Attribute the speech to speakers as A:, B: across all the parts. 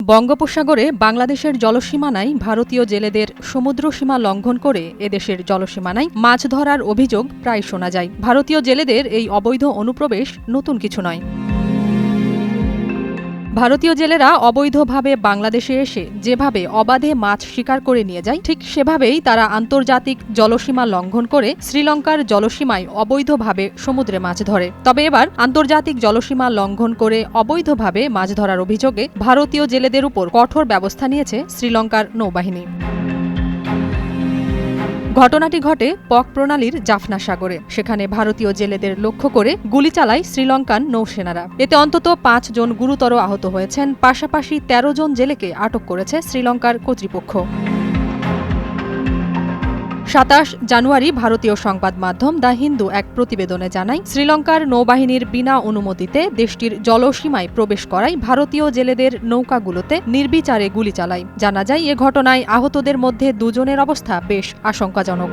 A: বঙ্গোপসাগরে বাংলাদেশের জলসীমানায় ভারতীয় জেলেদের সমুদ্রসীমা লঙ্ঘন করে এদেশের জলসীমানায় মাছ ধরার অভিযোগ প্রায় শোনা যায়। ভারতীয় জেলেদের এই অবৈধ অনুপ্রবেশ নতুন কিছু নয়। ভারতীয় জেলেরা অবৈধভাবে বাংলাদেশে এসে যেভাবে অবাধে মাছ শিকার করে নিয়ে যায়, ঠিক সেভাবেই তারা আন্তর্জাতিক জলসীমা লঙ্ঘন করে শ্রীলঙ্কার জলসীমায় অবৈধভাবে সমুদ্রে মাছ ধরে। তবে এবার আন্তর্জাতিক জলসীমা লঙ্ঘন করে অবৈধভাবে মাছ ধরার অভিযোগে ভারতীয় জেলেদের উপর কঠোর ব্যবস্থা নিয়েছে শ্রীলঙ্কার নৌবাহিনী। ঘটনাটি ঘটে পক প্রণালীর জাফনা সাগরে। সেখানে ভারতীয় জেলেদের লক্ষ্য করে গুলি চালায় শ্রীলঙ্কান নৌসেনারা। এতে অন্তত ৫ জন গুরুতর আহত হয়েছেন। পাশাপাশি ১৩ জন জেলেকে আটক করেছে শ্রীলঙ্কার কর্তৃপক্ষ। ২৭ জানুয়ারি ভারতীয় সংবাদ মাধ্যম দ্য হিন্দু এক প্রতিবেদনে জানায়, শ্রীলঙ্কার নৌবাহিনীর বিনা অনুমতিতে দেশটির জলসীমায় প্রবেশ করায় ভারতীয় জেলেদের নৌকাগুলোতে নির্বিচারে গুলি চালায়। জানা যায়, এ ঘটনায় আহতদের মধ্যে ২ জনের অবস্থা বেশ আশঙ্কাজনক।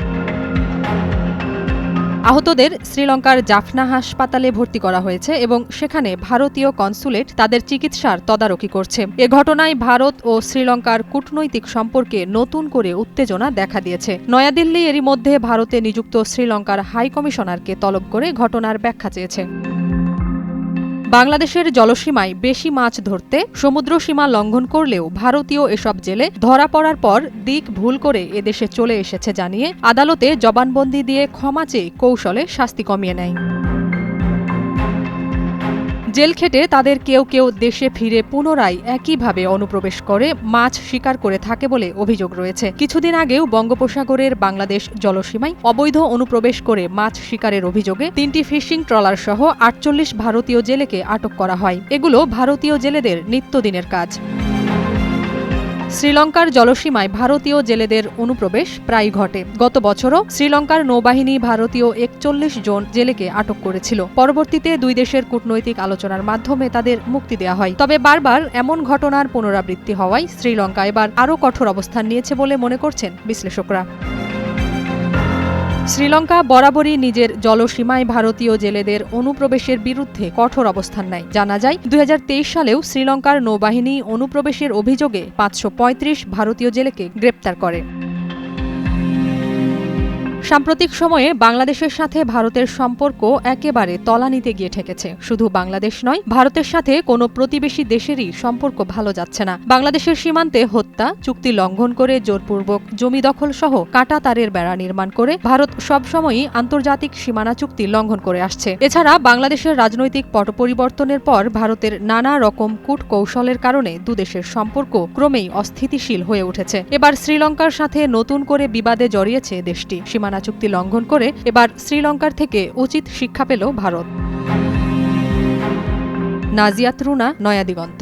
A: আহতদের শ্রীলঙ্কার জাফনা হাসপাতালে ভর্তি করা হয়েছে এবং সেখানে ভারতীয় কনসুলেট তাদের চিকিৎসার তদারকি করছে। এ ঘটনায় ভারত ও শ্রীলঙ্কার কূটনৈতিক সম্পর্কে নতুন করে উত্তেজনা দেখা দিয়েছে। নয়াদিল্লি এরই মধ্যে ভারতে নিযুক্ত শ্রীলঙ্কার হাই কমিশনারকে তলব করে ঘটনার ব্যাখ্যা চেয়েছে। বাংলাদেশের জলসীমায় বেশি মাছ ধরতে সমুদ্রসীমা লঙ্ঘন করলেও ভারতীয় এসব জেলে ধরা পড়ার পর দিক ভুল করে এদেশে চলে এসেছে জানিয়ে আদালতে জবানবন্দি দিয়ে ক্ষমা চেয়ে কৌশলে শাস্তি কমিয়ে নেয়। জেল খেটে তাদের কেউ কেউ দেশে ফিরে পুনরায় একইভাবে অনুপ্রবেশ করে মাছ শিকার করে থাকে বলে অভিযোগ রয়েছে। কিছুদিন আগেও বঙ্গোপসাগরের বাংলাদেশ জলসীমায় অবৈধ অনুপ্রবেশ করে মাছ শিকারের অভিযোগে ৩টি ফিশিং ট্রলার সহ ৪৮ ভারতীয় জেলেকে আটক করা হয়। এগুলো ভারতীয় জেলেদের নিত্যদিনের কাজ। শ্রীলঙ্কার জলসীমায় ভারতীয় জেলেদের অনুপ্রবেশ প্রায় ঘটে। গত বছরও শ্রীলঙ্কার নৌবাহিনী ভারতীয় ৪১ জন জেলেকে আটক করেছিল। পরবর্তীতে দুই দেশের কূটনৈতিক আলোচনার মাধ্যমে তাদের মুক্তি দেওয়া হয়। তবে বারবার এমন ঘটনার পুনরাবৃত্তি হওয়ায় শ্রীলঙ্কা এবার আরও কঠোর অবস্থান নিয়েছে বলে মনে করছেন বিশ্লেষকরা। শ্রীলঙ্কা বরাবরই নিজের জলসীমায় ভারতীয় জেলেদের অনুপ্রবেশের বিরুদ্ধে কঠোর অবস্থান নেয়। জানা যায়, ২০২৩ সালেও শ্রীলঙ্কার নৌবাহিনী অনুপ্রবেশের অভিযোগে ৫৩৫ ভারতীয় জেলেকে গ্রেপ্তার করে। সাম্প্রতিক সময়ে বাংলাদেশের সাথে ভারতের সম্পর্ক একেবারে তলানিতে গিয়ে ঠেকেছে। শুধু বাংলাদেশ নয়, ভারতের সাথে কোনো প্রতিবেশী দেশেরই সম্পর্ক ভালো যাচ্ছে না। বাংলাদেশের সীমান্তে হত্যা, চুক্তি লঙ্ঘন করে জোরপূর্বক জমি দখল সহ কাঁটা তারের বেড়া নির্মাণ করে ভারত সবসময়ই আন্তর্জাতিক সীমানা চুক্তি লঙ্ঘন করে আসছে। এছাড়া বাংলাদেশের রাজনৈতিক পট পরিবর্তনের পর ভারতের নানা রকম কূটকৌশলের কারণে দুদেশের সম্পর্ক ক্রমেই অস্থিতিশীল হয়ে উঠেছে। এবার শ্রীলঙ্কার সাথে নতুন করে বিবাদে জড়িয়েছে দেশটি। সীমানা চুক্তি লঙ্ঘন করে এবার শ্রীলঙ্কার থেকে উচিত শিক্ষা পেল ভারত। নাজিয়াত রুনা, নয়া দিগন্ত।